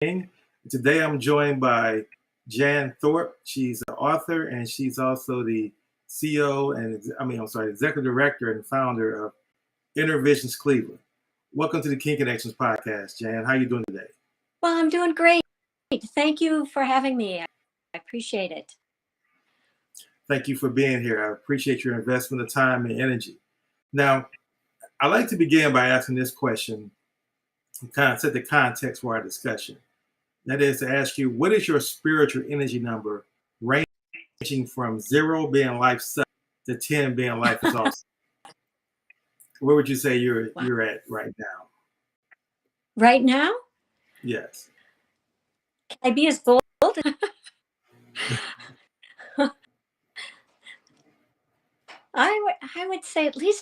Today I'm joined by Jan Thorpe. She's an author and she's also the CEO executive director and founder of Inner Visions Cleveland. Welcome to the King Connections podcast, Jan. How are you doing today? Well, I'm doing great. Thank you for having me. I appreciate it. Thank you for being here. I appreciate your investment of time and energy. Now, I'd like to begin by asking this question and kind of set the context for our discussion. That is to ask you, what is your spiritual energy number ranging from 0 being life sucks to 10 being life is awesome? Where would you say you're at right now? Right now? Yes. Can I be as bold? I would say at least.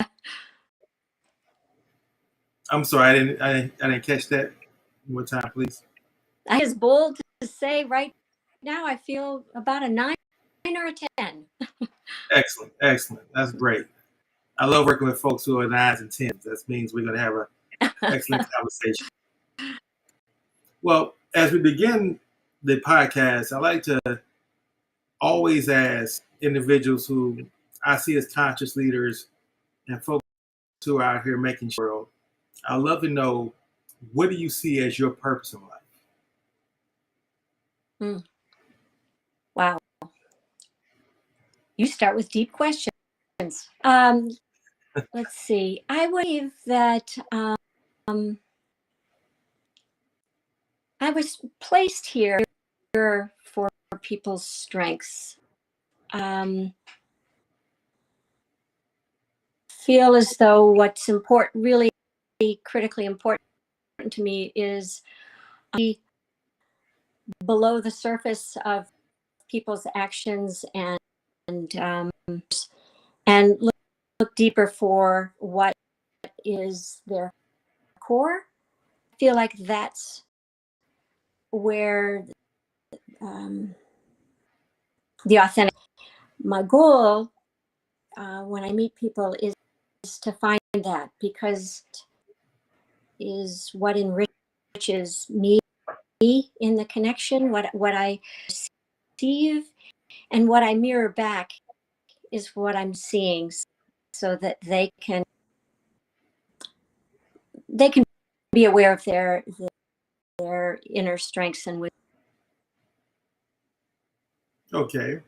I'm sorry, I didn't catch that. One more time, please. I as bold to say right now I feel about a 9 or a 10. Excellent. That's great. I love working with folks who are 9s and 10s. That means we're going to have an excellent conversation. Well, as we begin the podcast, I like to always ask individuals who I see as conscious leaders and folks who are out here making sure. I'd love to know, what do you see as your purpose in life? Wow. You start with deep questions. Let's see. I believe that I was placed here for people's strengths. Feel as though what's important, really critically important to me, is below the surface of people's actions and look deeper for what is their core. I feel like that's where the authentic. My goal when I meet people is to find that, because it is what enriches me in the connection, what I receive, and what I mirror back is what I'm seeing, so that they can be aware of their inner strengths and Okay.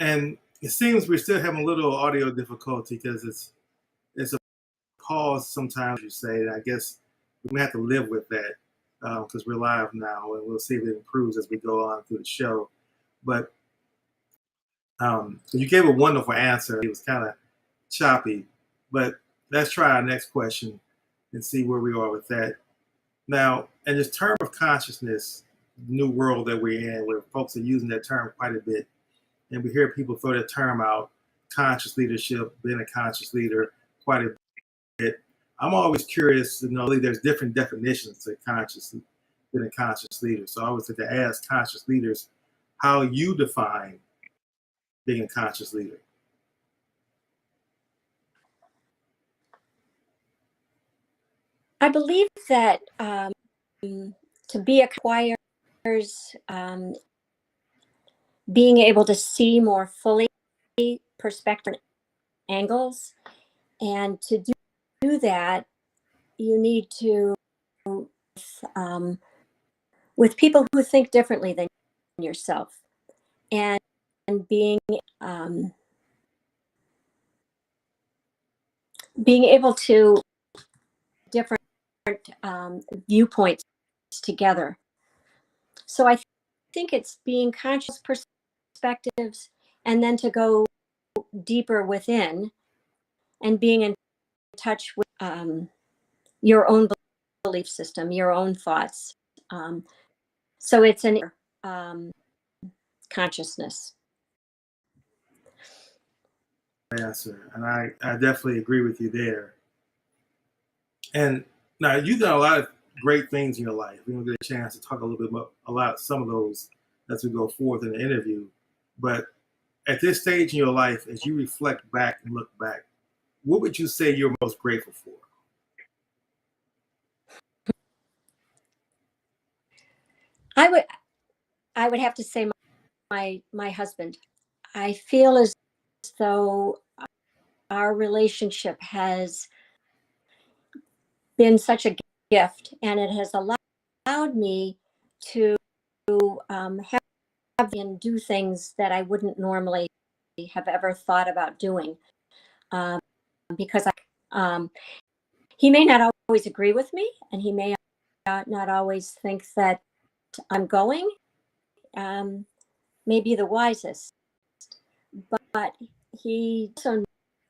And it seems we're still having a little audio difficulty because it's a pause sometimes, you say. And I guess we may have to live with that because we're live now, and we'll see if it improves as we go on through the show. But you gave a wonderful answer. It was kind of choppy, but let's try our next question and see where we are with that. Now, in this term of consciousness, new world that we're in, where folks are using that term quite a bit, and we hear people throw that term out, conscious leadership, being a conscious leader, quite a bit. I'm always curious to know, there's different definitions to conscious, being a conscious leader. So I always like to ask conscious leaders how you define being a conscious leader. I believe that to be requires being able to see more fully perspective angles, and to do that, you need to with people who think differently than yourself, and being able to different viewpoints together. So I think it's being conscious perspectives, and then to go deeper within and being in touch with your own belief system, your own thoughts. So it's an consciousness. Answer, and I definitely agree with you there. And now, you've done a lot of great things in your life. We're going to get a chance to talk a little bit about some of those as we go forth in the interview. But at this stage in your life, as you reflect back and look back, what would you say you're most grateful for? I would have to say my husband. I feel as though our relationship has been such a gift, and it has allowed me to have and do things that I wouldn't normally have ever thought about doing, because he may not always agree with me, and he may not always think that I'm going maybe the wisest, but he also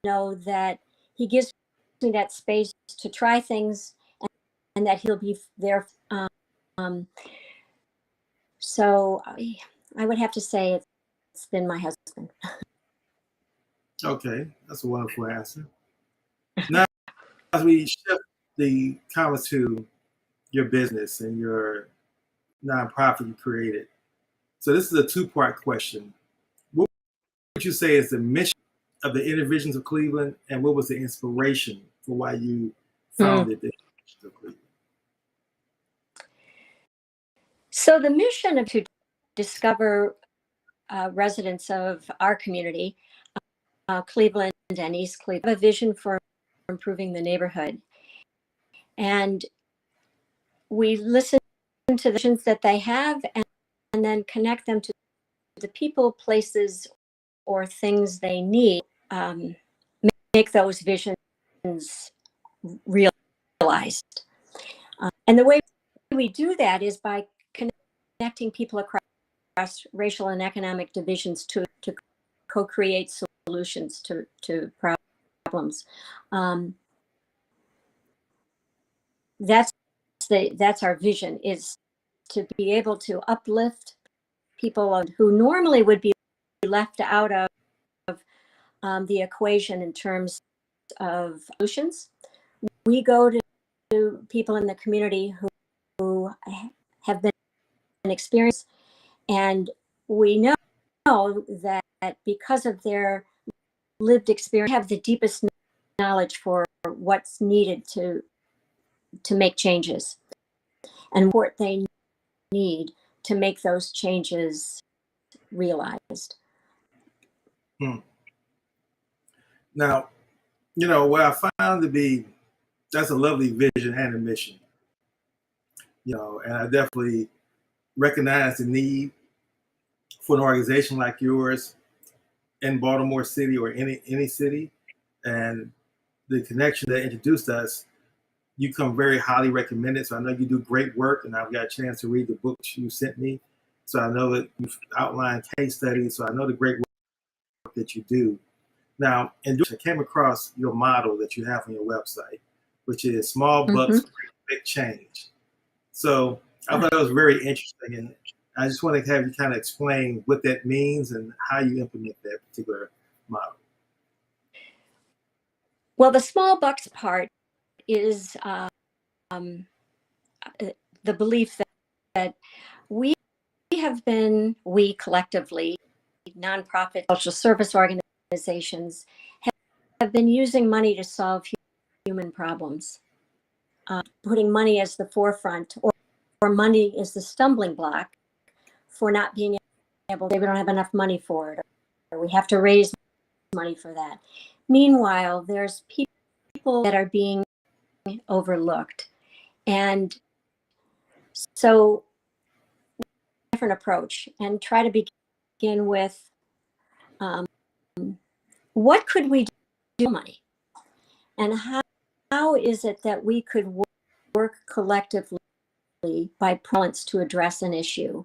know that he gives me that space to try things, and that he'll be there. So I would have to say it's been my husband. Okay, that's a wonderful answer. Now, as we shift the comments to your business and your nonprofit you created, so this is a two-part question. What would you say is the mission of the Intervisions of Cleveland, and what was the inspiration for why you founded the Intervisions of Cleveland? So the mission of to discover residents of our community, Cleveland and East Cleveland, have a vision for improving the neighborhood. And we listen to the visions that they have, and then connect them to the people, places, or things they need, make those visions realized. And the way we do that is by connecting people across racial and economic divisions to co-create solutions to problems. That's our vision, is to be able to uplift people who normally would be left out of the equation in terms of solutions. We go to people in the community who have been experienced, and we know that because of their lived experience, have the deepest knowledge for what's needed to make changes, and what they need to make those changes realized. Now, what I found to be, that's a lovely vision and a mission. And I definitely recognize the need for an organization like yours in Baltimore City or any city, and the connection that introduced us. You come very highly recommended, so I know you do great work, and I've got a chance to read the books you sent me. So I know that you've outlined case studies, so I know the great work that you do. Now, and I came across your model that you have on your website, which is small bucks, big change. So I thought that was very interesting, and I just want to have you kind of explain what that means and how you implement that particular model. Well, the small bucks part is the belief that we collectively, nonprofit social service organizations, have been using money to solve human problems, putting money as the forefront, or money is the stumbling block for not being able to say we don't have enough money for it, or we have to raise money for that. Meanwhile, there's people that are being overlooked. And so, different approach, and try to begin with what could we do with money, and how is it that we could work collectively by province to address an issue.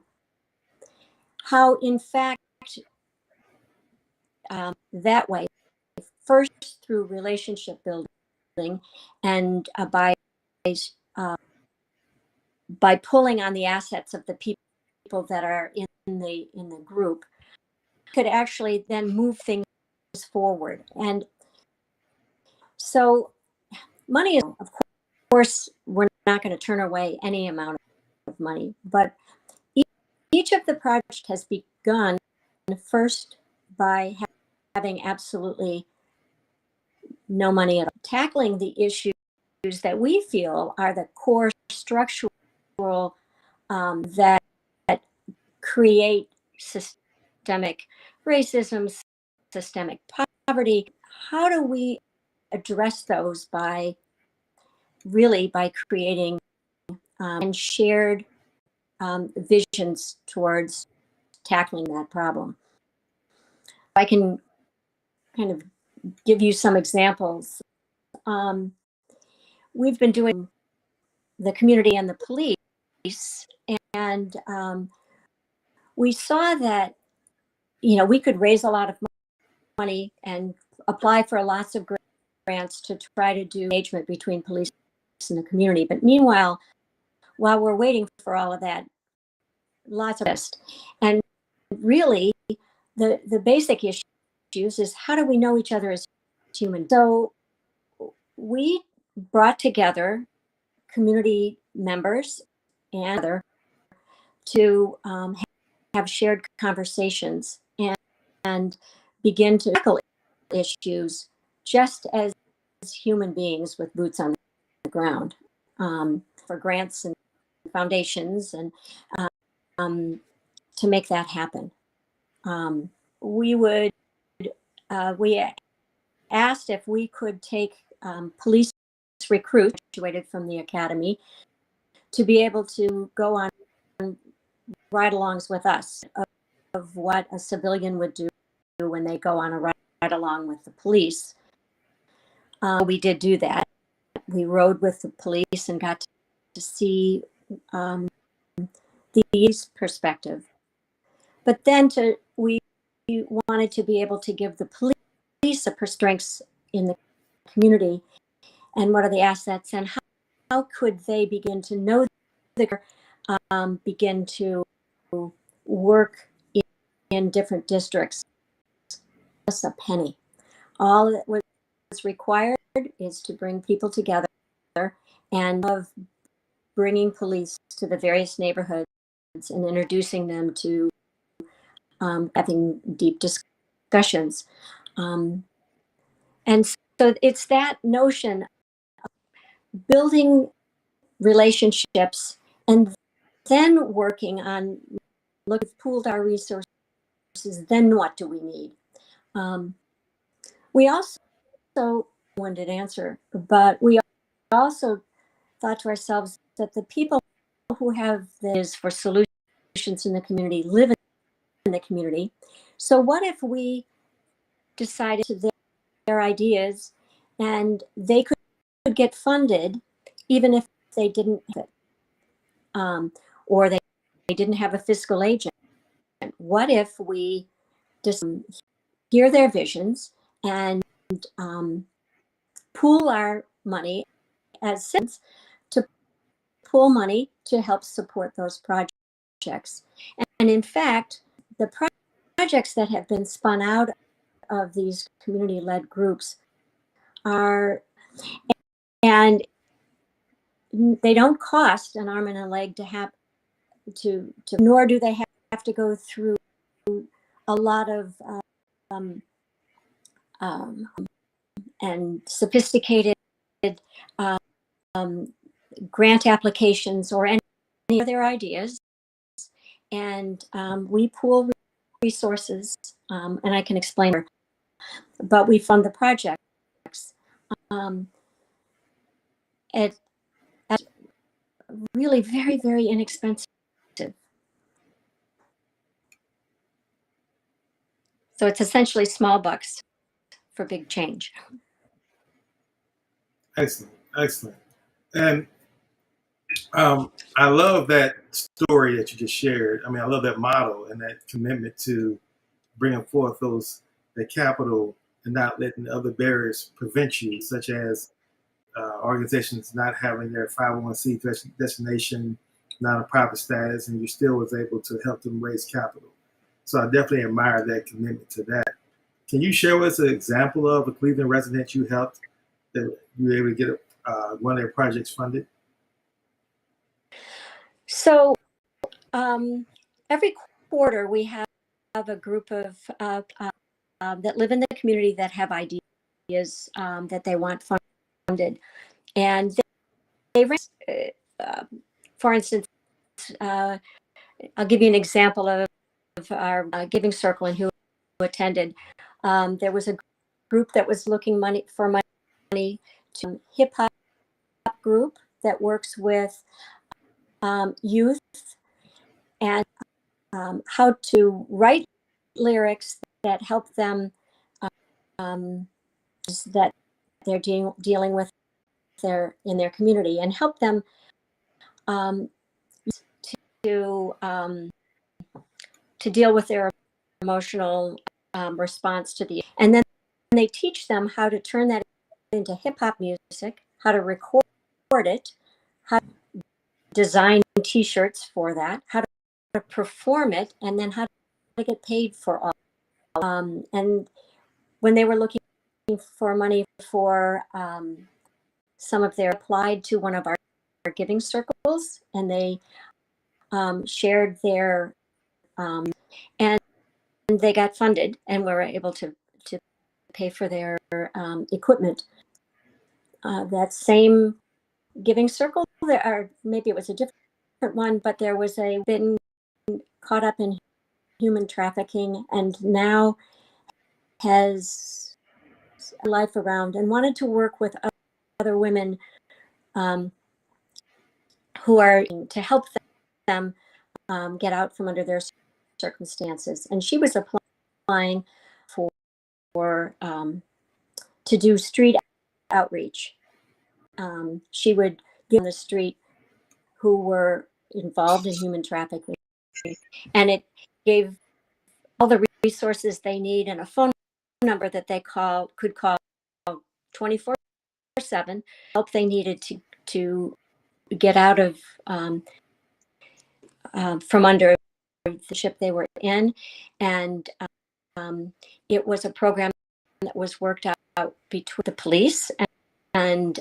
How, in fact, that way, first through relationship building, and by pulling on the assets of the people that are in the group, could actually then move things forward. And so money is, of course, we're not going to turn away any amount of money, but each of the projects has begun first by having absolutely no money at all, tackling the issues that we feel are the core structural that create systemic racism, systemic poverty. How do we address those by creating and shared visions towards tackling that problem? I can kind of give you some examples. We've been doing the community and the police, and we saw that, we could raise a lot of money and apply for lots of grants to try to do engagement between police and the community. But meanwhile, while we're waiting for all of that, lots of us. And really, the basic issues is, how do we know each other as humans? So we brought together community members and other to have shared conversations and begin to tackle issues just as human beings with boots on the ground, for grants and foundations, and to make that happen. We asked if we could take police recruits graduated from the academy to be able to go on ride-alongs with us of what a civilian would do when they go on a ride-along with the police. We did do that. We rode with the police and got to see the perspective. But then we wanted to be able to give the police a strengths in the community, and what are the assets, and how could they begin to know begin to work in different districts. Just a penny. All that was required is to bring people together and of bringing police to the various neighborhoods and introducing them to having deep discussions. And so it's that notion of building relationships and then working on, we've pooled our resources, then what do we need? We also wanted an answer, but we also thought to ourselves that the people who have this for solutions in the community live in the community. So what if we decided to their ideas and they could get funded even if they didn't have it, or they didn't have a fiscal agent? What if we just hear their visions and pool our money as citizens to pool money to help support those projects? And in fact, the projects that have been spun out of these community-led groups are, and they don't cost an arm and a leg to have to nor do they have to go through a lot of and sophisticated grant applications or any of their ideas. And we pool resources, and I can explain more, but we fund the projects at really very, very inexpensive. So it's essentially small bucks for big change. Excellent, excellent. And I love that story that you just shared. I mean, I love that model and that commitment to bringing forth the capital and not letting other barriers prevent you, such as organizations not having their 501c destination, non-profit status, and you still was able to help them raise capital. So I definitely admire that commitment to that. Can you share with us an example of a Cleveland resident you helped that you were able to get one of their projects funded? So every quarter we have a group of that live in the community that have ideas that they want funded, and they raise, for instance, I'll give you an example of our giving circle and who attended. There was a group that was looking for money to hip hop group that works with youth and how to write lyrics that help them that they're dealing with in their community, and help them to deal with their emotional response to the, and then they teach them how to turn that into hip hop music, how to record it, how to design t-shirts for that, how to perform it, and then how to get paid for all. And when they were looking for money for some of their, applied to one of our giving circles, and they shared their and they got funded and were able to pay for their equipment. That same giving circle, or maybe it was a different one, but there was been caught up in human trafficking and now has a life around, and wanted to work with other women who are to help them get out from under their circumstances. And she was applying for to do street outreach. She would give on the street who were involved in human trafficking, and it gave all the resources they need and a phone number that they could call 24/7, help they needed to get out of from under the ship they were in. And it was a program that was worked out between the police and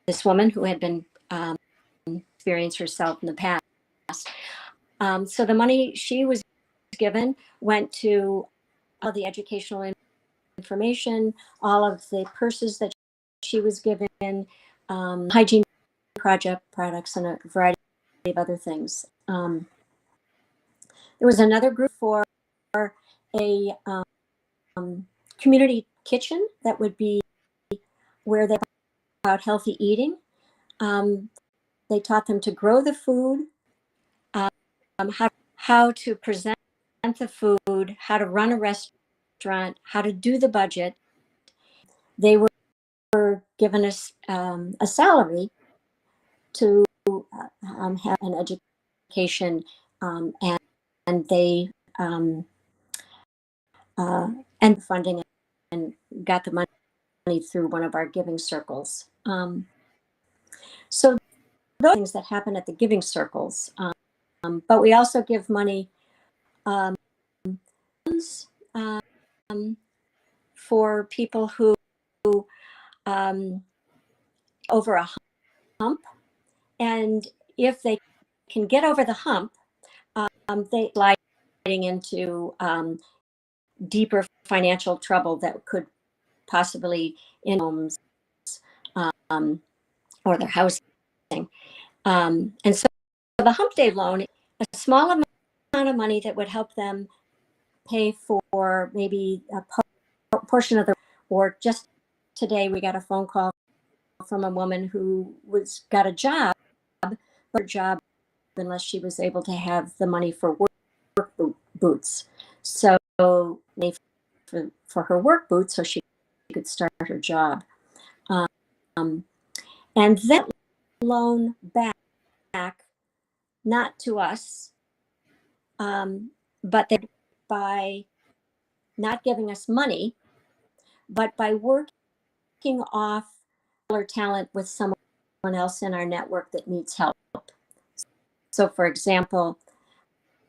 this woman who had been experienced herself in the past. So the money she was given went to all the educational information, all of the purses that she was given, hygiene products, and a variety of other things. There was another group for a community kitchen that would be where they about healthy eating. They taught them to grow the food, how to present the food, how to run a restaurant, how to do the budget. They were given a salary to have an education, and they and funding, and got the money through one of our giving circles. So those things that happen at the giving circles, but we also give money for people who over a hump, and if they can get over the hump, they sliding into deeper financial trouble that could possibly in homes or their housing. And so the hump day loan, a small amount of money that would help them pay for maybe a portion of the, or just today we got a phone call from a woman who got a job, but her job, unless she was able to have the money for work boots. So for her work boots, so she could start her job. And that loan back, not to us, but by not giving us money, but by working off our talent with someone else in our network that needs help. So for example,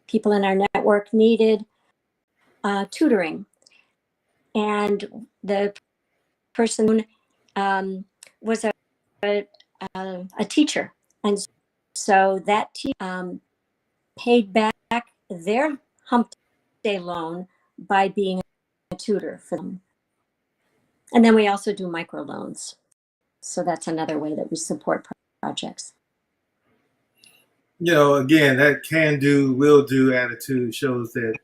people in our network needed tutoring, and the person was a teacher, and so that paid back their hump day loan by being a tutor for them. And then we also do microloans. So that's another way that we support projects. again, that can do, will do attitude shows that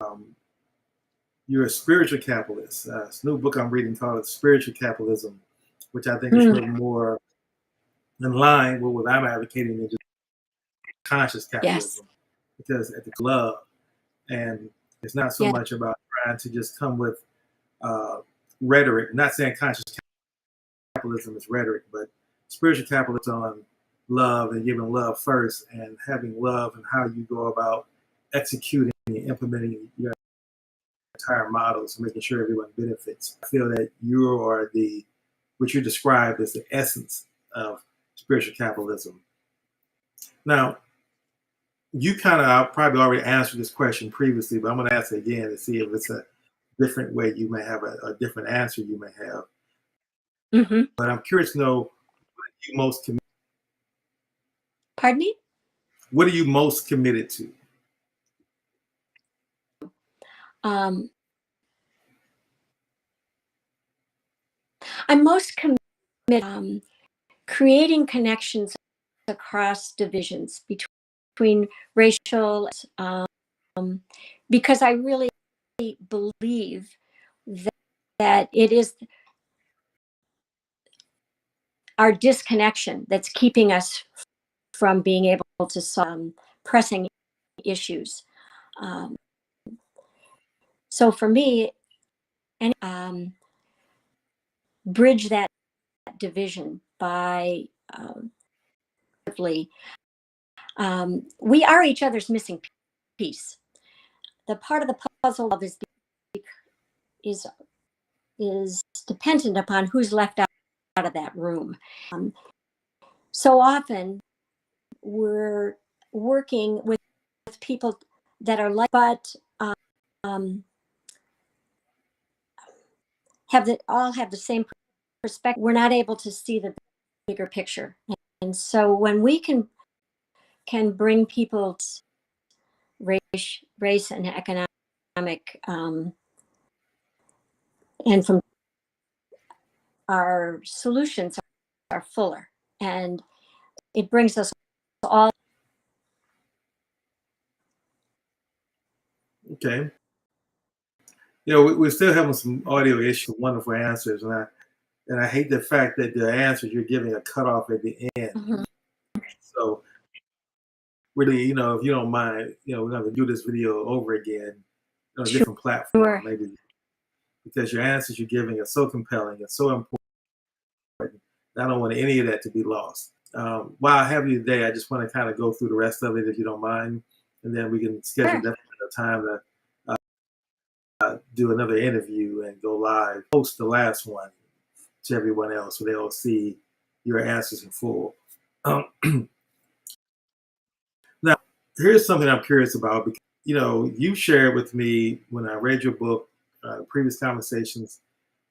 um, you're a spiritual capitalist. This new book I'm reading called Spiritual Capitalism, which I think is a little more in line with what I'm advocating than just conscious Yes. capitalism, because it's love, and it's not so Yeah. much about trying to just come with rhetoric. I'm not saying conscious capitalism is rhetoric, but spiritual capitalism on love and giving love first, and having love and how you go about executing and implementing your entire models, making sure everyone benefits. I feel that you are what you described as the essence of spiritual capitalism. Now, you kind of probably already answered this question previously, but I'm going to ask it again to see if it's a different way you may have a different answer you may have. Mm-hmm. But I'm curious to know, what are you most Pardon me? what are you most committed to? I'm most committed creating connections across divisions between racial, because I really believe that it is our disconnection that's keeping us from being able to solve pressing issues. So for me, and bridge that division by we are each other's missing piece. The part of the puzzle is dependent upon who's left out of that room. So often we're working with people that are like, but all have the same perspective. We're not able to see the bigger picture, and so when we can bring people's race and economic, and from our solutions are fuller, and it brings us all. Okay. We're still having some audio issues, wonderful answers, and I hate the fact that the answers you're giving are cut off at the end. Mm-hmm. So really, if you don't mind, we're going to do this video over again on a different platform, Sure. maybe, because your answers you're giving are so compelling and so important. I don't want any of that to be lost. While I have you today, I just want to kind of go through the rest of it, if you don't mind, and then we can schedule definitely a time to do another interview and go live, post the last one to everyone else so they'll see your answers in full. Now, here's something I'm curious about, because you shared with me when I read your book, previous conversations.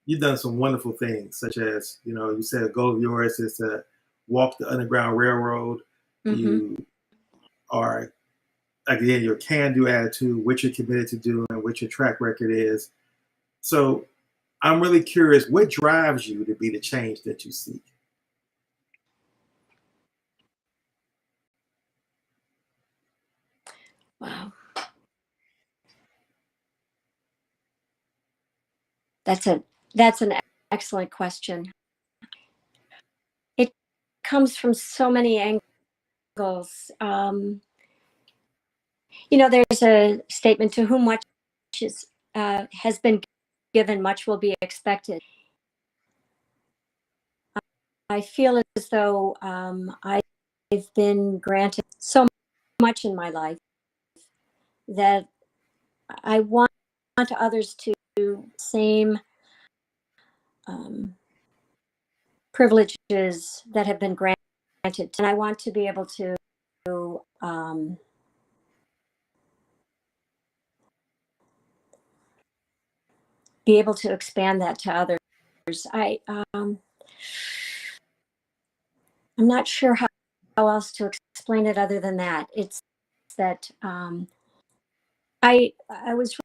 You've done some wonderful things, such as you said a goal of yours is to walk the Underground Railroad. Mm-hmm. You are, again, your can-do attitude, what you're committed to doing, what your track record is. So I'm really curious, what drives you to be the change that you seek? Wow. That's an excellent question. It comes from so many angles. There's a statement, to whom much has been given, much will be expected. I feel as though I've been granted so much in my life that I want others to do the same privileges that have been granted. And I want to be able to expand that to others. I'm not sure how else to explain it other than that. It's that I was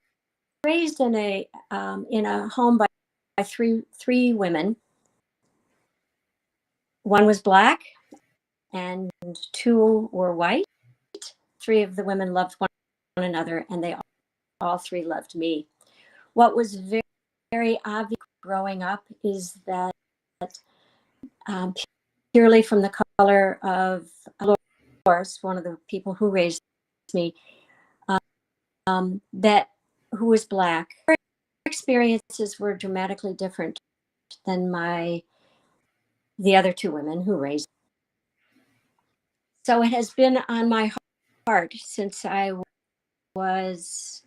raised in a home by three women. One was Black, and two were white. Three of the women loved one another, and they all three loved me. What was very, very obvious growing up is that purely from the color of Dolores, one of the people who raised me, that who was Black. Her experiences were dramatically different than the other two women who raised me. So it has been on my heart since I was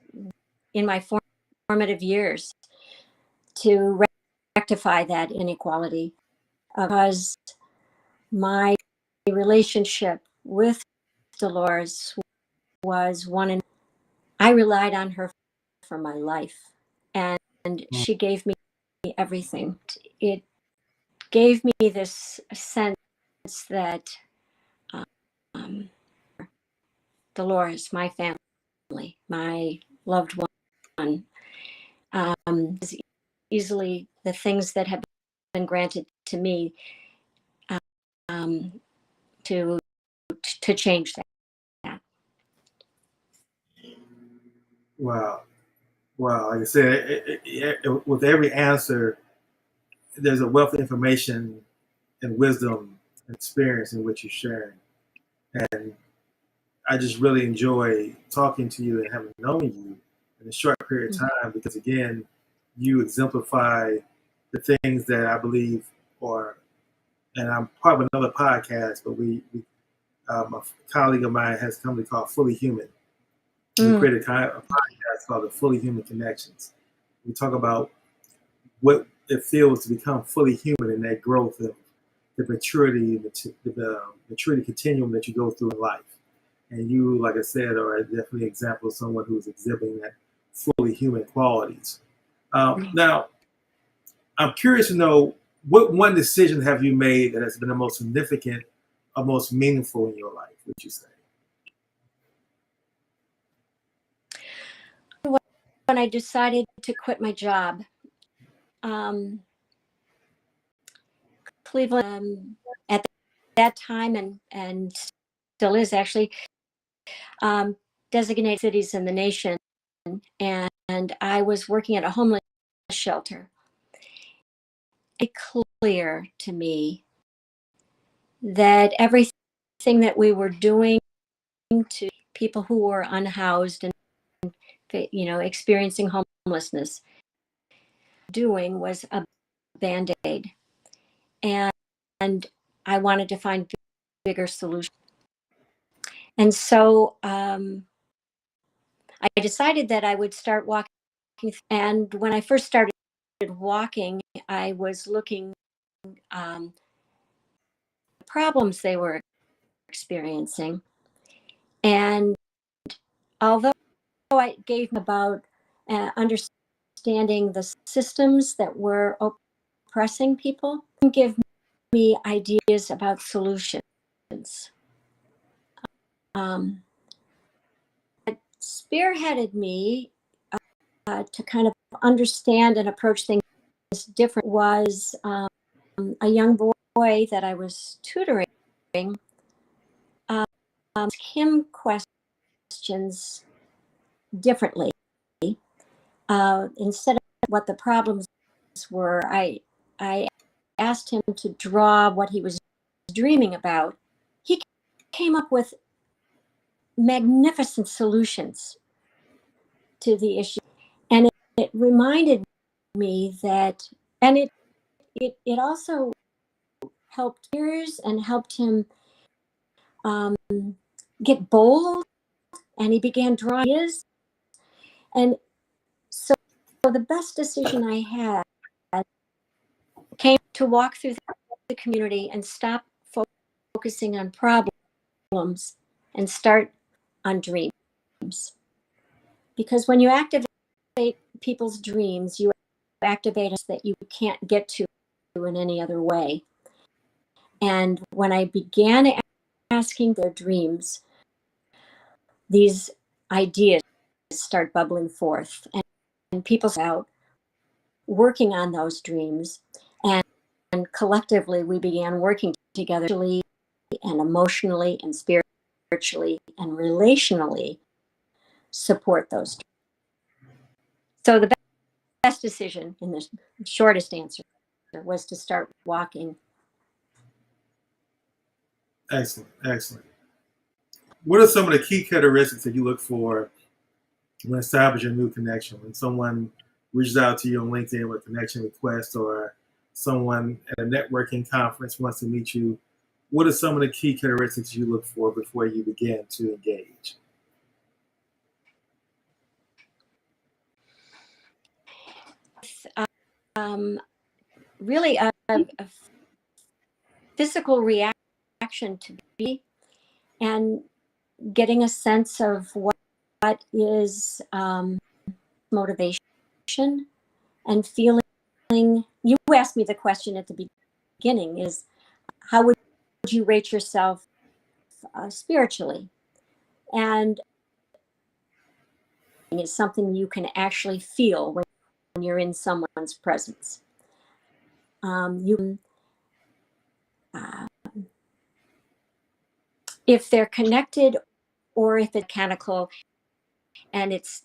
in my formative years to rectify that inequality, because my relationship with Dolores was one, and I relied on her for my life, and she gave me everything. It gave me this sense that Dolores, my family, my loved one, is easily the things that have been granted to me to change that. Wow. Wow. Like I said, with every answer, there's a wealth of information and wisdom and experience in which you're sharing. And I just really enjoy talking to you and having known you in a short period of time, because again, you exemplify the things that I believe are, and I'm part of another podcast, but a colleague of mine has a company called Fully Human. We created a podcast called the Fully Human Connections. We talk about what it feels to become fully human in that growth of the maturity, the maturity continuum that you go through in life. And you, like I said, are definitely an example of someone who is exhibiting that fully human qualities. Now, I'm curious to know, what one decision have you made that has been the most significant or most meaningful in your life, would you say? When I decided to quit my job, Cleveland, at that time, and still is actually, designated cities in the nation, and I was working at a homeless shelter. It's clear to me that everything that we were doing to people who were unhoused and experiencing homelessness doing was a band-aid, and I wanted to find bigger solutions. And so I decided that I would start walking. And when I first started walking, I was looking problems they were experiencing. And although I gave them about understanding the systems that were oppressing people, didn't give me ideas about solutions. It spearheaded me to kind of understand and approach things different was a young boy that I was tutoring, him questions differently. Instead of what the problems were, I asked him to draw what he was dreaming about. He came up with magnificent solutions to the issue, and it reminded me that, and it also helped years and helped him get bold, and he began drawing his. And so the best decision I had came to walk through the community and stop focusing on problems and start on dreams. Because when you activate people's dreams, you activate us that you can't get to in any other way. And when I began asking their dreams, these ideas start bubbling forth, and people out working on those dreams, and collectively we began working together and emotionally and spiritually and relationally support those. So the best decision, in the shortest answer, was to start walking. Excellent, excellent. What are some of the key characteristics that you look for when establishing a new connection? When someone reaches out to you on LinkedIn with a connection request, or someone at a networking conference wants to meet you, what are some of the key characteristics you look for before you begin to engage? Really a physical reaction to be, and getting a sense of what is motivation, and feeling. You asked me the question at the beginning, is how would you rate yourself spiritually? And it's something you can actually feel when you're in someone's presence. If they're connected, or if it's mechanical, and it's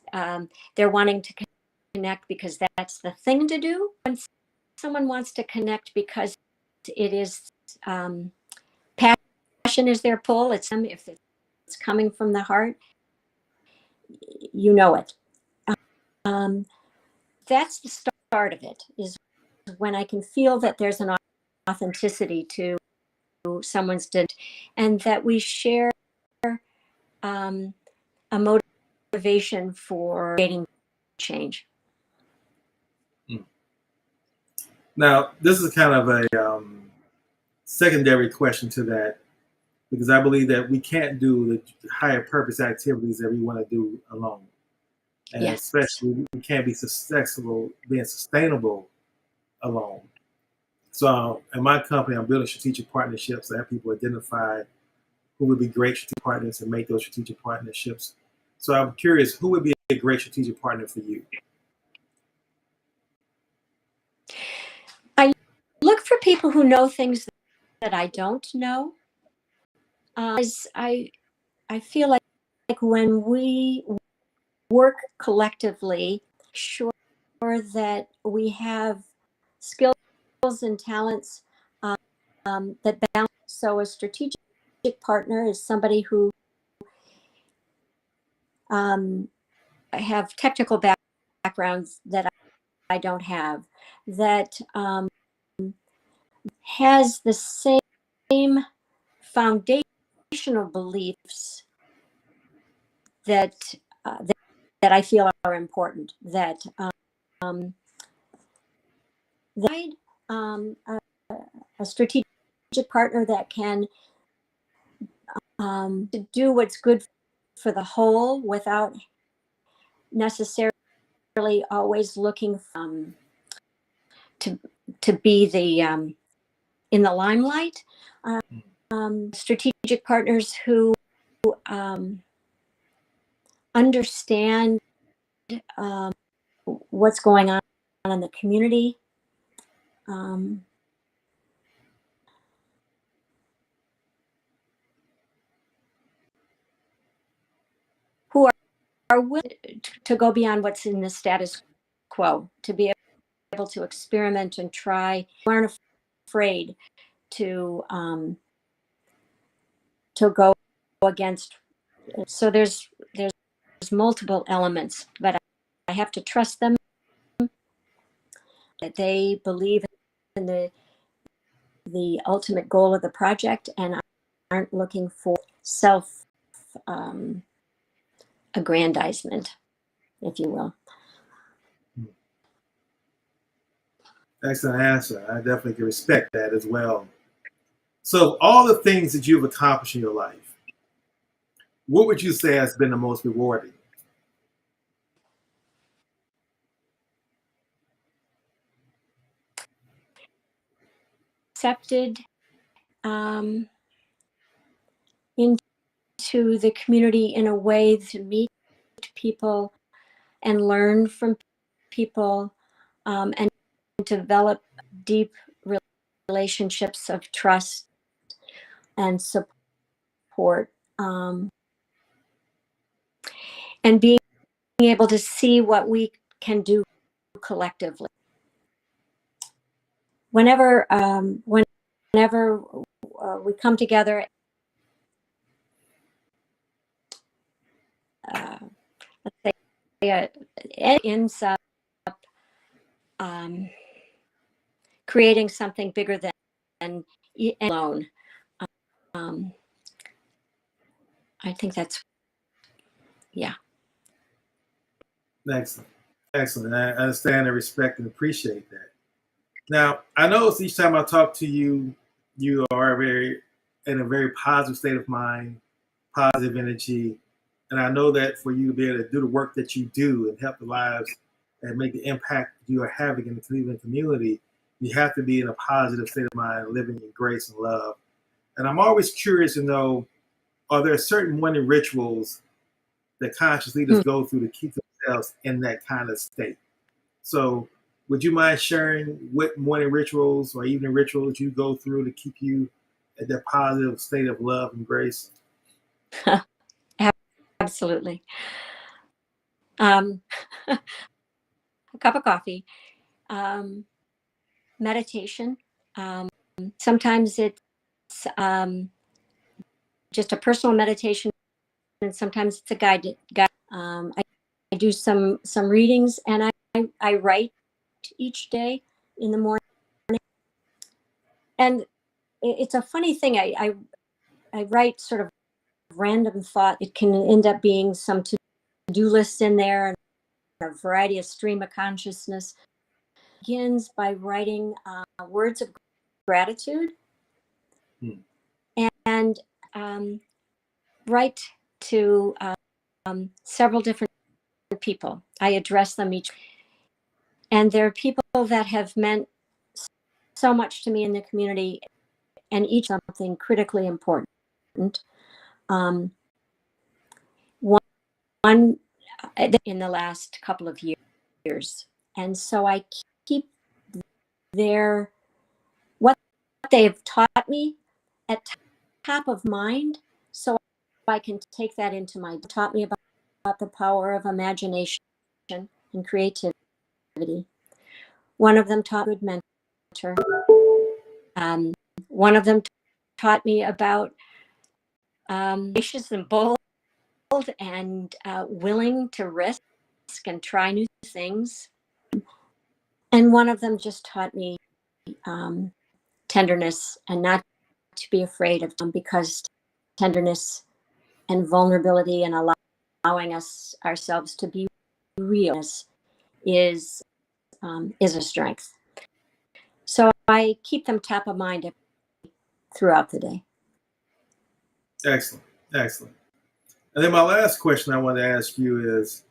they're wanting to connect because that's the thing to do. When someone wants to connect because it is passion is their pull, it's them. If it's coming from the heart, you know it. That's the start of it, is when I can feel that there's an authenticity to someone's dent, and that we share a motivation for creating change. Now, this is kind of a secondary question to that, because I believe that we can't do the higher purpose activities that we want to do alone. And yes, especially we can't be being sustainable alone. So in my company, I'm building strategic partnerships to have people identify who would be great strategic partners and make those strategic partnerships. So I'm curious, who would be a great strategic partner for you? I look for people who know things that I don't know. I feel like when we work collectively, sure that we have skills and talents that balance. So a strategic partner is somebody who have technical backgrounds that I don't have, that has the same foundational beliefs that I feel are important. That a strategic partner that can do what's good for the whole without necessarily always looking to be the in the limelight. Strategic partners who understand what's going on in the community. Who are willing to go beyond what's in the status quo, to be able to experiment and try, aren't afraid to go against. So there's multiple elements, but I have to trust them, that they believe in the ultimate goal of the project and aren't looking for self aggrandizement, if you will. Excellent answer. I definitely can respect that as well. So all the things that you've accomplished in your life, what would you say has been the most rewarding? Accepted into the community in a way to meet people and learn from people, and develop deep relationships of trust and support, and being able to see what we can do collectively. Whenever we come together, let's say it ends up creating something bigger than alone. I think that's, yeah. Excellent. Excellent. I understand and respect and appreciate that. Now, I notice each time I talk to you, you are in a very positive state of mind, positive energy. And I know that for you to be able to do the work that you do and help the lives and make the impact you are having in the Cleveland community, you have to be in a positive state of mind, living in grace and love. And I'm always curious to know, are there certain morning rituals that conscious leaders go through to keep themselves in that kind of state? So would you mind sharing what morning rituals or evening rituals you go through to keep you at that positive state of love and grace? Absolutely. A cup of coffee, meditation. Sometimes it's just a personal meditation, and sometimes it's a guided. I do some readings, and I write each day in the morning. And it's a funny thing. I write sort of random thought. It can end up being some to-do lists in there, and a variety of stream of consciousness. Begins by writing words of gratitude, and write to several different people. I address them each, and they're people that have meant so much to me in the community, and each something critically important. One in the last couple of years, and so I keep what they've taught me at top of mind, so I can take that into my taught me about the power of imagination and creativity. One of them taught me mentor. One of them taught me about ambitious and bold and willing to risk and try new things. And one of them just taught me tenderness, and not to be afraid of them, because tenderness and vulnerability and allowing ourselves to be real is a strength. So I keep them top of mind throughout the day. Excellent. Excellent. And then my last question I want to ask you is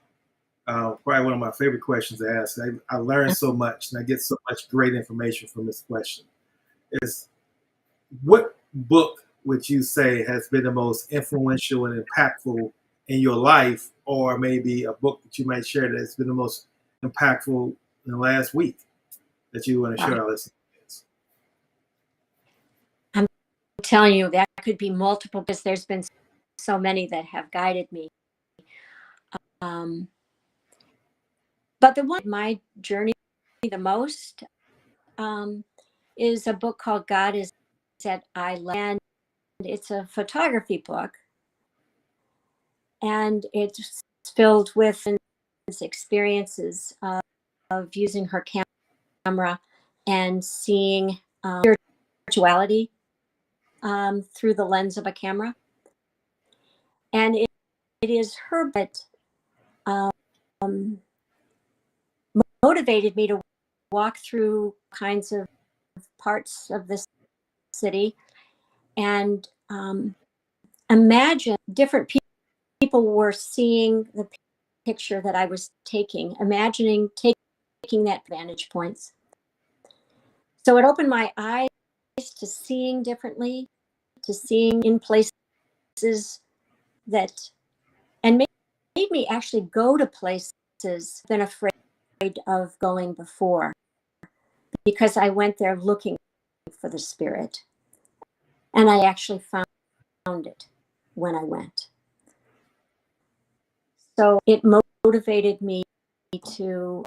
probably one of my favorite questions to ask. I learn so much, and I get so much great information from this question. Is what book would you say has been the most influential and impactful in your life, or maybe a book that you might share that's been the most impactful in the last week that you want to share our listeners? I'm telling you, that could be multiple, because there's been so many that have guided me. But the one in my journey the most is a book called God is at I Land. It's a photography book, and it's filled with experiences of using her camera and seeing spirituality through the lens of a camera. And it is her that motivated me to walk through kinds of parts of this city and imagine different people were seeing the picture that I was taking, imagining taking that vantage points. So it opened my eyes to seeing differently, to seeing in places that, and made me actually go to places I've been afraid of going before, because I went there looking for the spirit. And I actually found it when I went. So it motivated me to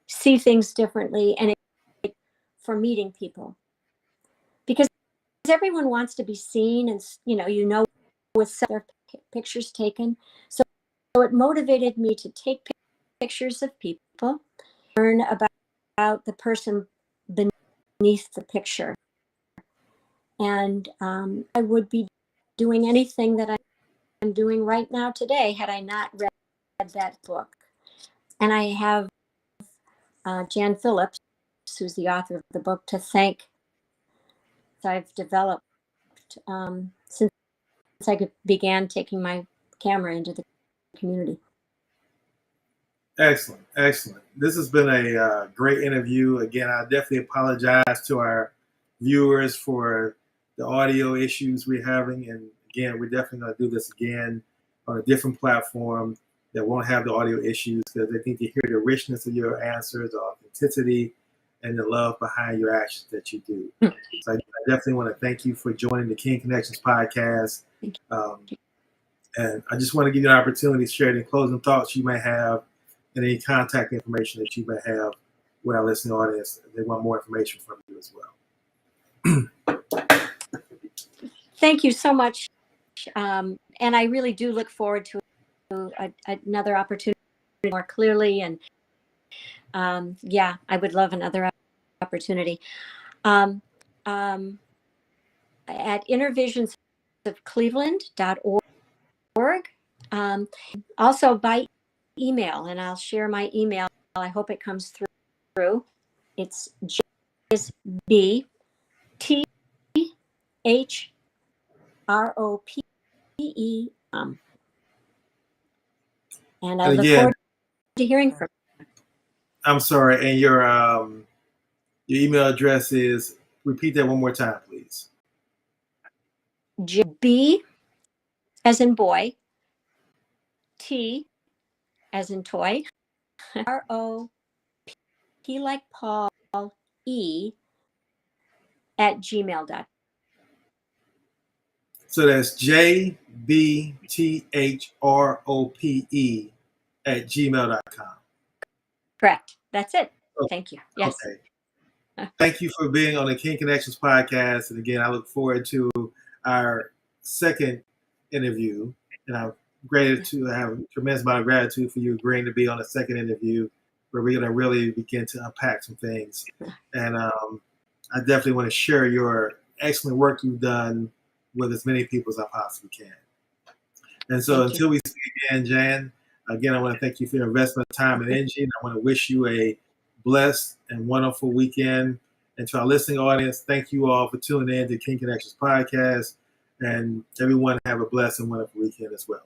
see things differently, and for meeting people, because everyone wants to be seen, and with their pictures taken. So it motivated me to take pictures of people, learn about the person beneath the picture, and I would be doing anything that I'm doing right now today had I not read that book. And I have Jan Phillips, who's the author of the book, to thank. I've developed since I began taking my camera into the community. Excellent, excellent. This has been a great interview. Again, I definitely apologize to our viewers for the audio issues we're having. And again, we're definitely going to do this again on a different platform that won't have the audio issues, because I think you hear the richness of your answers, the authenticity, and the love behind your actions that you do. So I definitely want to thank you for joining the King Connections podcast. And I just want to give you an opportunity to share any closing thoughts you may have and any contact information that you may have with our listening audience. They want more information from you as well. Thank you so much. And I really do look forward to another opportunity more clearly. And yeah, I would love another opportunity. At intervisionsofcleveland.org. Also by email, and I'll share my email. I hope it comes through. It's JBTHROPE. And I look forward to hearing from you. I'm sorry, and your email address is, repeat that one more time, please. B as in boy, T as in toy, ROP like Paul, E at gmail.com. So that's JBTHROPE at gmail.com. Correct. That's it. Thank you. Yes. Okay. Thank you for being on the King Connections podcast. And again, I look forward to our second interview. And I'm grateful to have a tremendous amount of gratitude for you agreeing to be on the second interview, where we're going to really begin to unpack some things. And I definitely want to share your excellent work you've done with as many people as I possibly can. And so until we speak again, Jan, again, I want to thank you for your investment of time and energy. And I want to wish you a blessed and wonderful weekend. And to our listening audience, thank you all for tuning in to King Connections podcast. And everyone have a blessed and wonderful weekend as well.